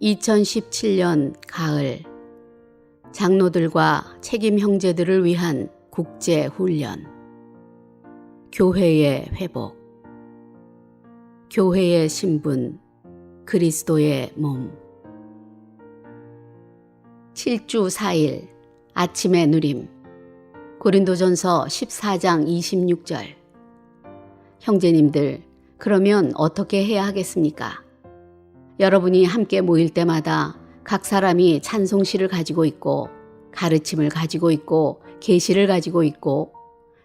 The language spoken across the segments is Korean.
2017년 가을, 장로들과 책임 형제들을 위한 국제 훈련. 교회의 회복. 교회의 신분, 그리스도의 몸. 7주 4일 아침의 누림. 고린도전서 14장 26절. 형제님들, 그러면 어떻게 해야 하겠습니까? 여러분이 함께 모일 때마다 각 사람이 찬송시를 가지고 있고, 가르침을 가지고 있고, 계시를 가지고 있고,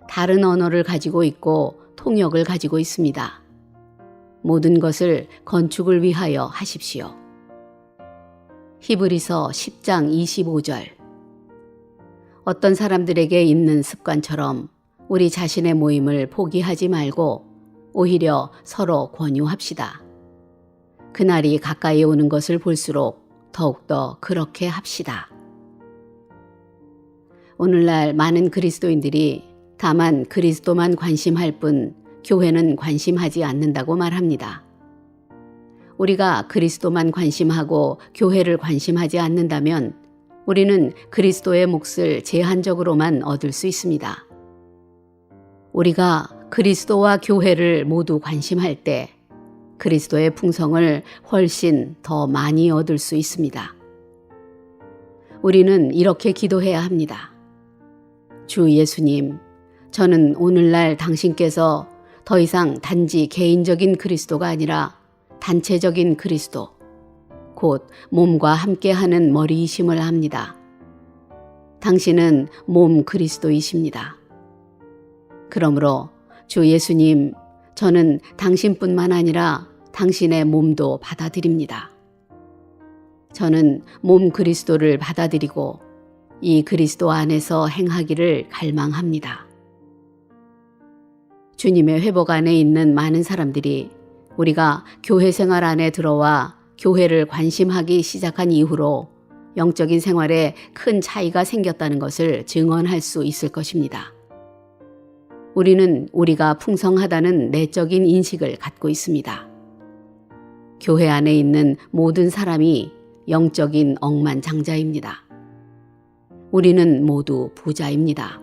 다른 언어를 가지고 있고, 통역을 가지고 있습니다. 모든 것을 건축을 위하여 하십시오. 히브리서 10장 25절. 어떤 사람들에게 있는 습관처럼 우리 자신의 모임을 포기하지 말고 오히려 서로 권유합시다. 그날이 가까이 오는 것을 볼수록 더욱더 그렇게 합시다. 오늘날 많은 그리스도인들이 다만 그리스도만 관심할 뿐 교회는 관심하지 않는다고 말합니다. 우리가 그리스도만 관심하고 교회를 관심하지 않는다면 우리는 그리스도의 몫을 제한적으로만 얻을 수 있습니다. 우리가 그리스도와 교회를 모두 관심할 때 그리스도의 풍성을 훨씬 더 많이 얻을 수 있습니다. 우리는 이렇게 기도해야 합니다. 주 예수님, 저는 오늘날 당신께서 더 이상 단지 개인적인 그리스도가 아니라 단체적인 그리스도, 곧 몸과 함께하는 머리이심을 압니다. 당신은 몸 그리스도이십니다. 그러므로 주 예수님, 저는 당신뿐만 아니라 당신의 몸도 받아들입니다. 저는 몸 그리스도를 받아들이고 이 그리스도 안에서 행하기를 갈망합니다. 주님의 회복 안에 있는 많은 사람들이 우리가 교회 생활 안에 들어와 교회를 관심하기 시작한 이후로 영적인 생활에 큰 차이가 생겼다는 것을 증언할 수 있을 것입니다. 우리는 우리가 풍성하다는 내적인 인식을 갖고 있습니다. 교회 안에 있는 모든 사람이 영적인 억만장자입니다. 우리는 모두 부자입니다.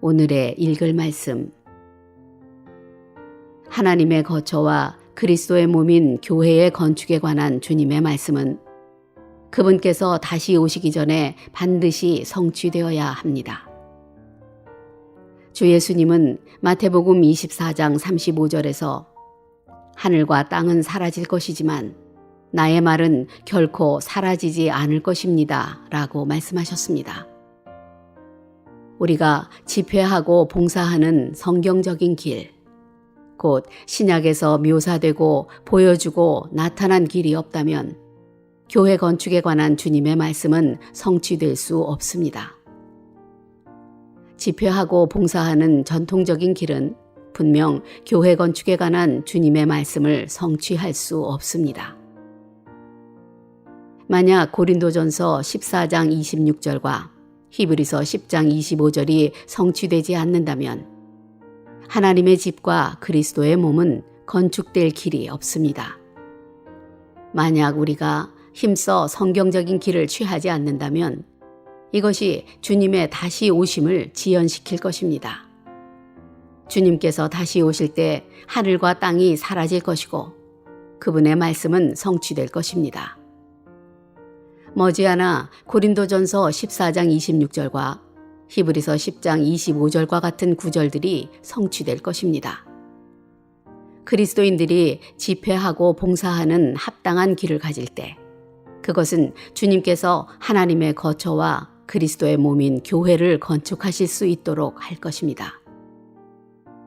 오늘의 읽을 말씀. 하나님의 거처와 그리스도의 몸인 교회의 건축에 관한 주님의 말씀은 그분께서 다시 오시기 전에 반드시 성취되어야 합니다. 주 예수님은 마태복음 24장 35절에서 하늘과 땅은 사라질 것이지만 나의 말은 결코 사라지지 않을 것입니다. 라고 말씀하셨습니다. 우리가 집회하고 봉사하는 성경적인 길, 곧 신약에서 묘사되고 보여주고 나타난 길이 없다면 교회 건축에 관한 주님의 말씀은 성취될 수 없습니다. 집회하고 봉사하는 전통적인 길은 분명 교회 건축에 관한 주님의 말씀을 성취할 수 없습니다. 만약 고린도전서 14장 26절과 히브리서 10장 25절이 성취되지 않는다면 하나님의 집과 그리스도의 몸은 건축될 길이 없습니다. 만약 우리가 힘써 성경적인 길을 취하지 않는다면 이것이 주님의 다시 오심을 지연시킬 것입니다. 주님께서 다시 오실 때 하늘과 땅이 사라질 것이고 그분의 말씀은 성취될 것입니다. 머지않아 고린도전서 14장 26절과 히브리서 10장 25절과 같은 구절들이 성취될 것입니다. 그리스도인들이 집회하고 봉사하는 합당한 길을 가질 때 그것은 주님께서 하나님의 거처와 그리스도의 몸인 교회를 건축하실 수 있도록 할 것입니다.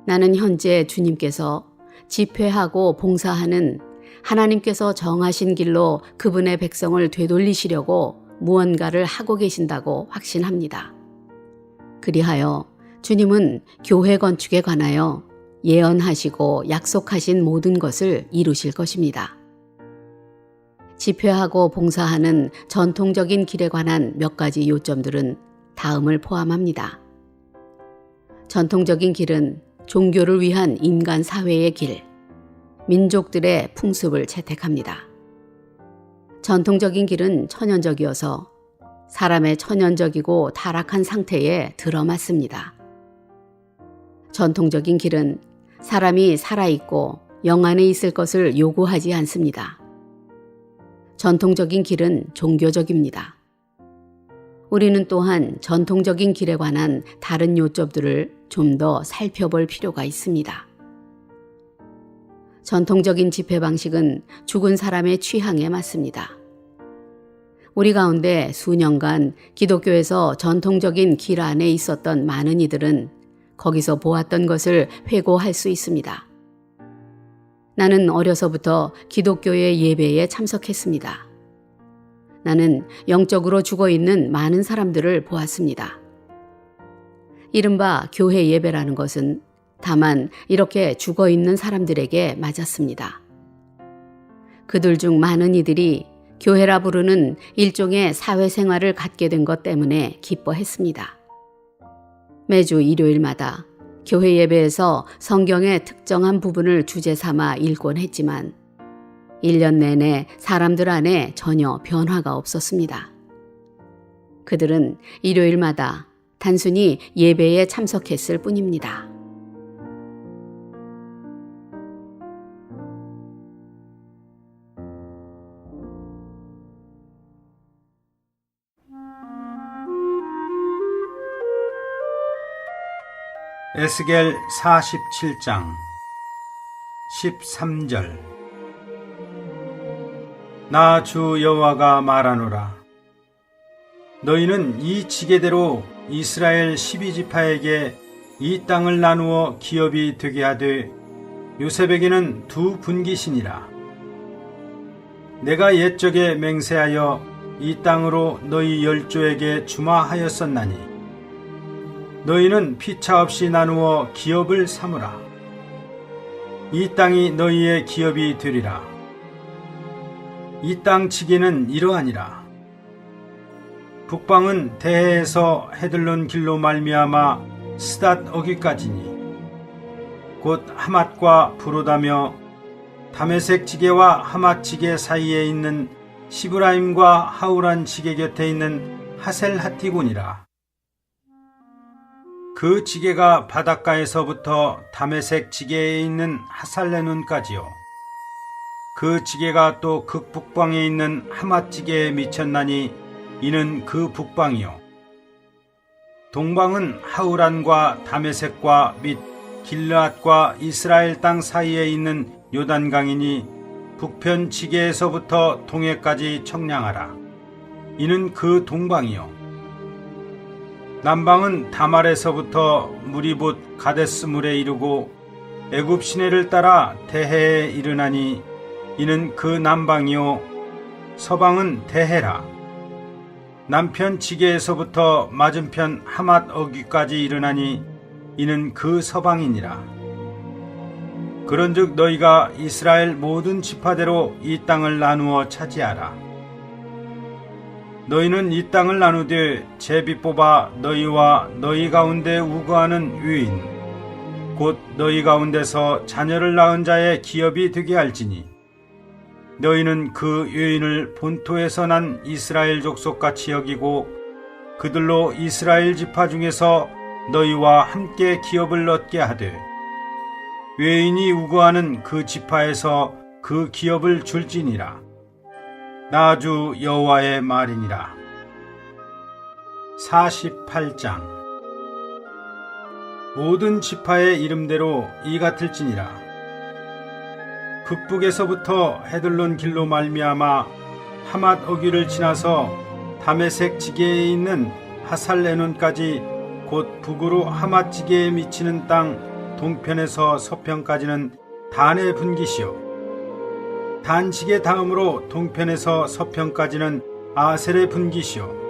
나는 현재 주님께서 집회하고 봉사하는 하나님께서 정하신 길로 그분의 백성을 되돌리시려고 무언가를 하고 계신다고 확신합니다. 그리하여 주님은 교회 건축에 관하여 예언하시고 약속하신 모든 것을 이루실 것입니다. 집회하고 봉사하는 전통적인 길에 관한 몇 가지 요점들은 다음을 포함합니다. 전통적인 길은 종교를 위한 인간 사회의 길, 민족들의 풍습을 채택합니다. 전통적인 길은 천연적이어서 사람의 천연적이고 타락한 상태에 들어맞습니다. 전통적인 길은 사람이 살아있고 영안에 있을 것을 요구하지 않습니다. 전통적인 길은 종교적입니다. 우리는 또한 전통적인 길에 관한 다른 요점들을 좀 더 살펴볼 필요가 있습니다. 전통적인 집회 방식은 죽은 사람의 취향에 맞습니다. 우리 가운데 수년간 기독교에서 전통적인 길 안에 있었던 많은 이들은 거기서 보았던 것을 회고할 수 있습니다. 나는 어려서부터 기독교의 예배에 참석했습니다. 나는 영적으로 죽어 있는 많은 사람들을 보았습니다. 이른바 교회 예배라는 것은 다만 이렇게 죽어 있는 사람들에게 맞았습니다. 그들 중 많은 이들이 교회라 부르는 일종의 사회생활을 갖게 된 것 때문에 기뻐했습니다. 매주 일요일마다 교회 예배에서 성경의 특정한 부분을 주제 삼아 읽곤 했지만 1년 내내 사람들 안에 전혀 변화가 없었습니다. 그들은 일요일마다 단순히 예배에 참석했을 뿐입니다. 에스겔 47장 13절. 나 주 여호와가 말하노라. 너희는 이 지게대로 이스라엘 12지파에게 이 땅을 나누어 기업이 되게 하되 요셉에게는 두 분깃이니라. 내가 옛적에 맹세하여 이 땅으로 너희 열조에게 주마하였었나니 너희는 피차 없이 나누어 기업을 삼으라. 이 땅이 너희의 기업이 되리라. 이 땅 지게는 이러하니라. 북방은 대해에서 헤들론 길로 말미암아 스닷 어귀까지니 곧 하맛과 부로다며 다메섹 지게와 하맛 지게 사이에 있는 시브라임과 하우란 지게 곁에 있는 하셀 하티군이라. 그 지게가 바닷가에서부터 다메섹 지게에 있는 하살레눈까지요. 그 지게가 또 극북방에 있는 하맛 지게에 미쳤나니 이는 그 북방이요. 동방은 하우란과 다메섹과 및 길르앗과 이스라엘 땅 사이에 있는 요단강이니 북편 지게에서부터 동해까지 청량하라. 이는 그 동방이요. 남방은 다말에서부터 물이 봇 가데스물에 이르고 애굽 시내를 따라 대해에 이르나니 이는 그 남방이요. 서방은 대해라. 남편 지게에서부터 맞은편 하맛 어귀까지 이르나니 이는 그 서방이니라. 그런즉 너희가 이스라엘 모든 지파대로 이 땅을 나누어 차지하라. 너희는 이 땅을 나누되 제비 뽑아 너희와 너희 가운데 우거하는 유인 곧 너희 가운데서 자녀를 낳은 자의 기업이 되게 할지니 너희는 그 유인을 본토에서 난 이스라엘 족속같이 여기고 그들로 이스라엘 지파 중에서 너희와 함께 기업을 얻게 하되 외인이 우거하는 그 지파에서 그 기업을 줄지니라. 나 주 여호와의 말이니라. 48장. 모든 지파의 이름대로 이 같을지니라. 북북에서부터 헤들론 길로 말미암아 하맛 어귀를 지나서 다메섹 지게에 있는 하살레논까지 곧 북으로 하맛 지게에 미치는 땅 동편에서 서편까지는 단의 분깃이요. 단지게 다음으로 동편에서 서편까지는 아셀의 분깃이요.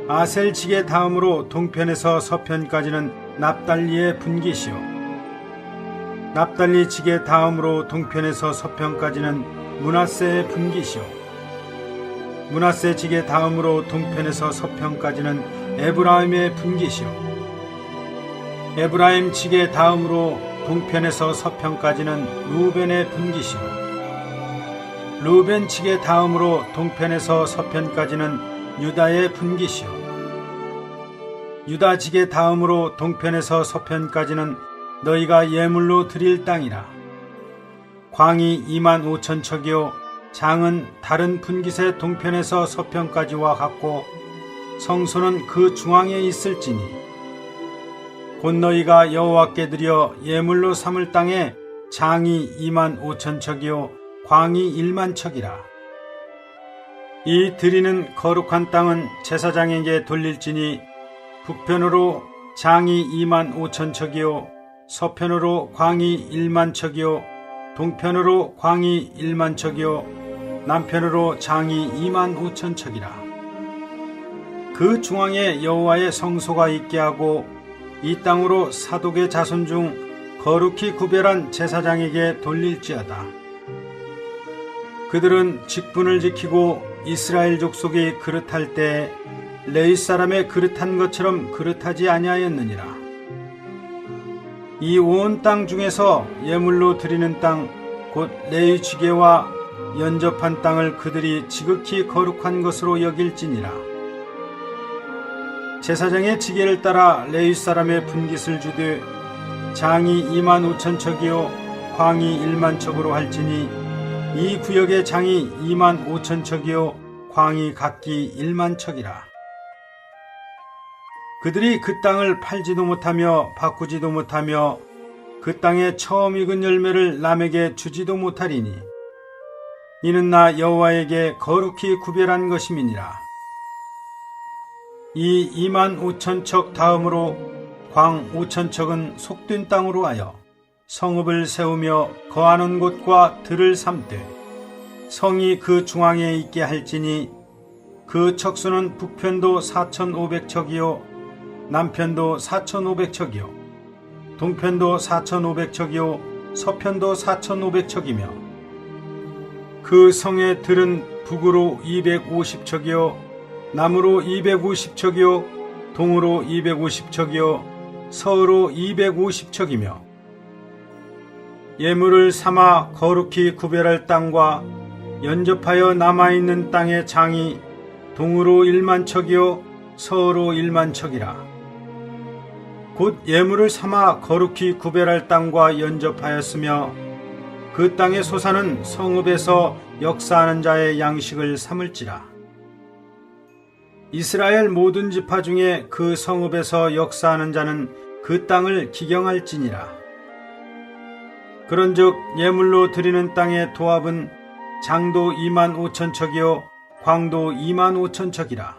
아셀 지게 다음으로 동편에서 서편까지는 납달리의 분깃이요. 납달리 지게 다음으로 동편에서 서편까지는 므낫세의 분깃이요. 므낫세 지게 다음으로 동편에서 서편까지는 에브라임의 분깃이요. 에브라임 지게 다음으로 동편에서 서편까지는 루벤의 분깃이요. 르우벤 측의 다음으로 동편에서 서편까지는 유다의 분깃이요 유다 측의 다음으로 동편에서 서편까지는 너희가 예물로 드릴 땅이라. 광이 25,000척이요 장은 다른 분깃의 동편에서 서편까지와 같고 성소는 그 중앙에 있을지니 곧 너희가 여호와께 드려 예물로 삼을 땅에 장이 25,000척이요 광이 10,000척이라. 이 드리는 거룩한 땅은 제사장에게 돌릴지니 북편으로 장이 25,000척이요 서편으로 광이 10,000척이요 동편으로 광이 10,000척이요 남편으로 장이 25,000척이라. 그 중앙에 여호와의 성소가 있게 하고 이 땅으로 사독의 자손 중 거룩히 구별한 제사장에게 돌릴지어다. 그들은 직분을 지키고 이스라엘 족속이 그릇할 때 레위 사람의 그릇한 것처럼 그릇하지 아니하였느니라. 이 온 땅 중에서 예물로 드리는 땅 곧 레위 지게와 연접한 땅을 그들이 지극히 거룩한 것으로 여길지니라. 제사장의 지게를 따라 레위 사람의 분깃을 주되 장이 25,000척이요 광이 10,000척으로 할지니 이 구역의 장이 25,000척이요 광이 각기 10,000척이라. 그들이 그 땅을 팔지도 못하며 바꾸지도 못하며 그 땅에 처음 익은 열매를 남에게 주지도 못하리니 이는 나 여호와에게 거룩히 구별한 것임이니라. 이 25,000척 다음으로 광 5,000척은 속된 땅으로 하여 성읍을 세우며 거하는 곳과 들을 삼되 성이 그 중앙에 있게 할지니 그 척수는 북편도 4,500척이요 남편도 4,500척이요 동편도 4,500척이요 서편도 4,500척이며 그 성의 들은 북으로 250척이요 남으로 250척이요 동으로 250척이요 서으로 250척이며 예물을 삼아 거룩히 구별할 땅과 연접하여 남아있는 땅의 장이 동으로 10,000척이요 서으로 10,000척이라. 곧 예물을 삼아 거룩히 구별할 땅과 연접하였으며 그 땅의 소산은 성읍에서 역사하는 자의 양식을 삼을지라. 이스라엘 모든 지파 중에 그 성읍에서 역사하는 자는 그 땅을 기경할지니라. 그런즉 예물로 드리는 땅의 도합은 장도 25,000척이요 광도 25,000척이라.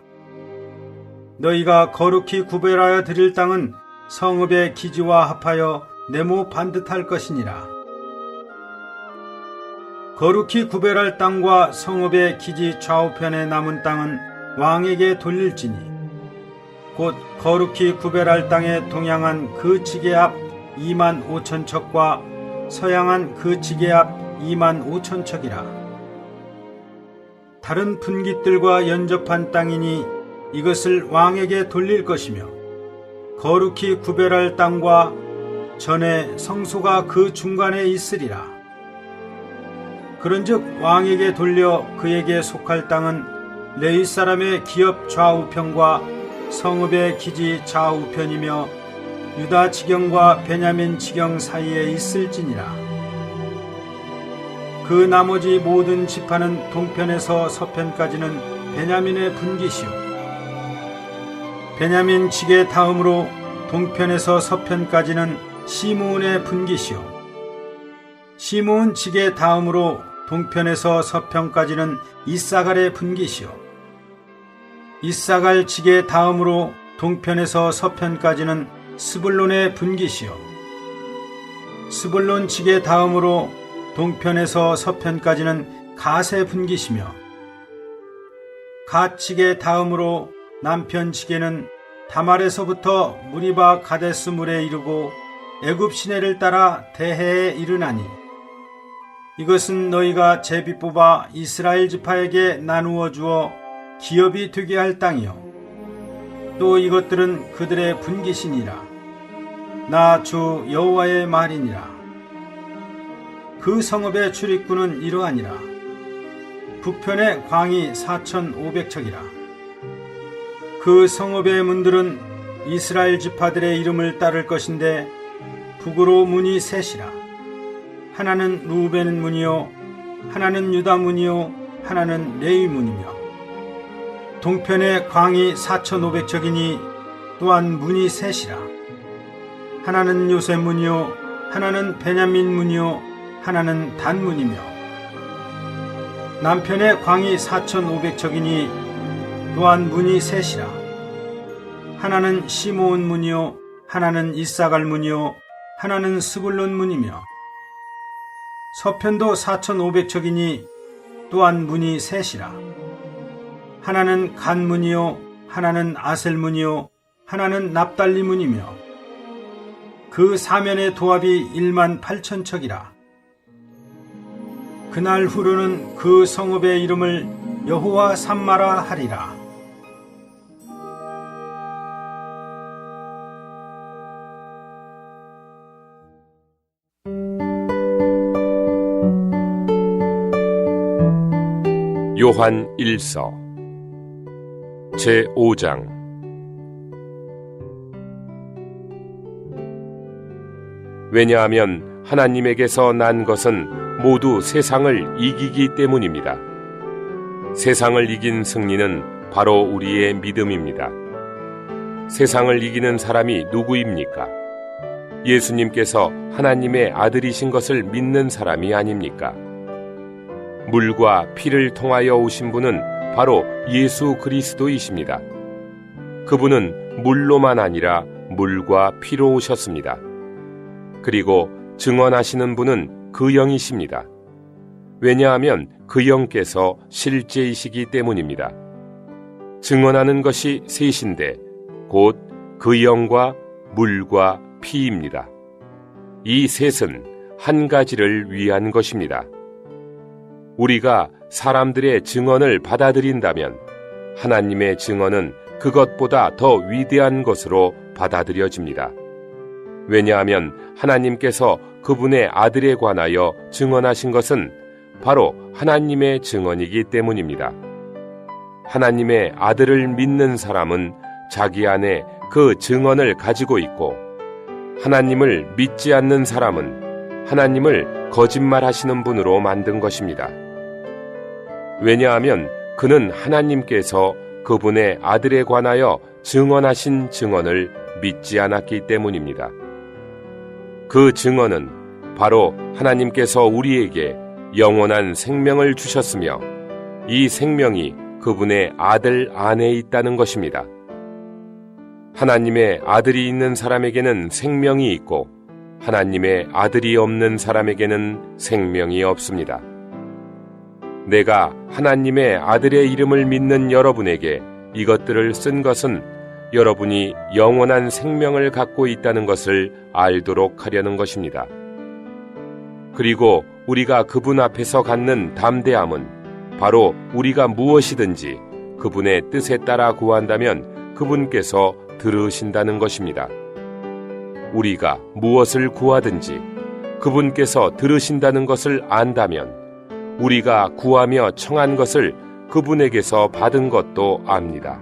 너희가 거룩히 구별하여 드릴 땅은 성읍의 기지와 합하여 네모 반듯할 것이니라. 거룩히 구별할 땅과 성읍의 기지 좌우편에 남은 땅은 왕에게 돌릴지니 곧 거룩히 구별할 땅에 동양한 그 지게 앞 25,000척과 서양한 그 지게 앞 25,000척이라. 다른 분깃들과 연접한 땅이니 이것을 왕에게 돌릴 것이며 거룩히 구별할 땅과 전에 성소가 그 중간에 있으리라. 그런즉 왕에게 돌려 그에게 속할 땅은 레위 사람의 기업 좌우편과 성읍의 기지 좌우편이며 유다 지경과 베냐민 지경 사이에 있을지니라. 그 나머지 모든 지파는 동편에서 서편까지는 베냐민의 분깃이요 베냐민 지게 다음으로 동편에서 서편까지는 시므온의 분깃이요 시므온 지게 다음으로 동편에서 서편까지는 이사갈의 분깃이요 이사갈 지게 다음으로 동편에서 서편까지는 스불론의 분깃이요 스불론 지게 다음으로 동편에서 서편까지는 갓의 분깃이며 갓 지게 다음으로 남편 지게는 다말에서부터 무리바 가데스 물에 이르고 애굽 시내를 따라 대해에 이르나니 이것은 너희가 제비 뽑아 이스라엘 지파에게 나누어 주어 기업이 되게 할 땅이요 또 이것들은 그들의 분깃이니라. 나 주 여호와의 말이니라. 그 성읍의 출입구는 이러하니라. 북편의 광이 4,500척이라. 그 성읍의 문들은 이스라엘 지파들의 이름을 따를 것인데 북으로 문이 셋이라. 하나는 루벤 문이요, 하나는 유다 문이요, 하나는 레위 문이며, 동편의 광이 4,500척이니 또한 문이 셋이라. 하나는 요셉 문이요, 하나는 베냐민 문이요, 하나는 단 문이며, 남편의 광이 4,500척이니 또한 문이 셋이라. 하나는 시므온 문이요, 하나는 이사갈 문이요, 하나는 스불론 문이며, 서편도 4,500척이니 또한 문이 셋이라. 하나는 간 문이요, 하나는 아셀 문이요, 하나는 납달리 문이며, 그 사면의 도합이 18,000척이라. 그날 후로는 그 성읍의 이름을 여호와 삼마라 하리라. 요한 1서 제5장. 왜냐하면 하나님에게서 난 것은 모두 세상을 이기기 때문입니다. 세상을 이긴 승리는 바로 우리의 믿음입니다. 세상을 이기는 사람이 누구입니까? 예수님께서 하나님의 아들이신 것을 믿는 사람이 아닙니까? 물과 피를 통하여 오신 분은 바로 예수 그리스도이십니다. 그분은 물로만 아니라 물과 피로 오셨습니다. 그리고 증언하시는 분은 그 영이십니다. 왜냐하면 그 영께서 실제이시기 때문입니다. 증언하는 것이 셋인데 곧 그 영과 물과 피입니다. 이 셋은 한 가지를 위한 것입니다. 우리가 사람들의 증언을 받아들인다면 하나님의 증언은 그것보다 더 위대한 것으로 받아들여집니다. 왜냐하면 하나님께서 그분의 아들에 관하여 증언하신 것은 바로 하나님의 증언이기 때문입니다. 하나님의 아들을 믿는 사람은 자기 안에 그 증언을 가지고 있고, 하나님을 믿지 않는 사람은 하나님을 거짓말하시는 분으로 만든 것입니다. 왜냐하면 그는 하나님께서 그분의 아들에 관하여 증언하신 증언을 믿지 않았기 때문입니다. 그 증언은 바로 하나님께서 우리에게 영원한 생명을 주셨으며 이 생명이 그분의 아들 안에 있다는 것입니다. 하나님의 아들이 있는 사람에게는 생명이 있고 하나님의 아들이 없는 사람에게는 생명이 없습니다. 내가 하나님의 아들의 이름을 믿는 여러분에게 이것들을 쓴 것은 여러분이 영원한 생명을 갖고 있다는 것을 알도록 하려는 것입니다. 그리고 우리가 그분 앞에서 갖는 담대함은 바로 우리가 무엇이든지 그분의 뜻에 따라 구한다면 그분께서 들으신다는 것입니다. 우리가 무엇을 구하든지 그분께서 들으신다는 것을 안다면 우리가 구하며 청한 것을 그분에게서 받은 것도 압니다.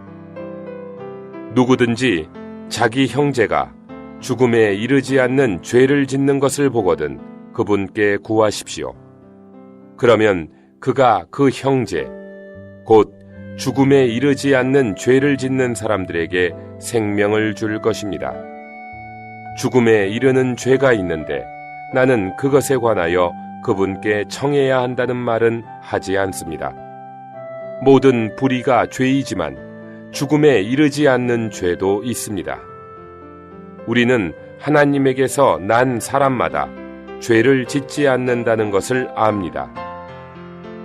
누구든지 자기 형제가 죽음에 이르지 않는 죄를 짓는 것을 보거든 그분께 구하십시오. 그러면 그가 그 형제, 곧 죽음에 이르지 않는 죄를 짓는 사람들에게 생명을 줄 것입니다. 죽음에 이르는 죄가 있는데 나는 그것에 관하여 그분께 청해야 한다는 말은 하지 않습니다. 모든 불의가 죄이지만 죽음에 이르지 않는 죄도 있습니다. 우리는 하나님에게서 난 사람마다 죄를 짓지 않는다는 것을 압니다.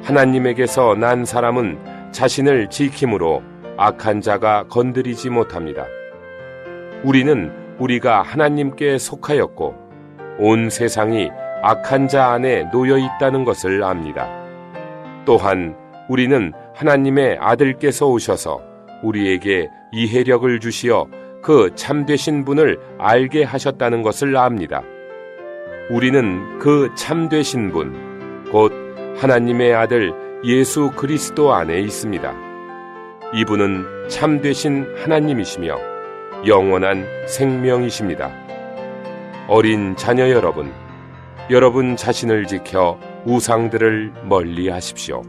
하나님에게서 난 사람은 자신을 지킴으로 악한 자가 건드리지 못합니다. 우리는 우리가 하나님께 속하였고 온 세상이 악한 자 안에 놓여 있다는 것을 압니다. 또한 우리는 하나님의 아들께서 오셔서 우리에게 이해력을 주시어 그 참되신 분을 알게 하셨다는 것을 압니다. 우리는 그 참되신 분, 곧 하나님의 아들 예수 그리스도 안에 있습니다. 이분은 참되신 하나님이시며 영원한 생명이십니다. 어린 자녀 여러분 자신을 지켜 우상들을 멀리 하십시오.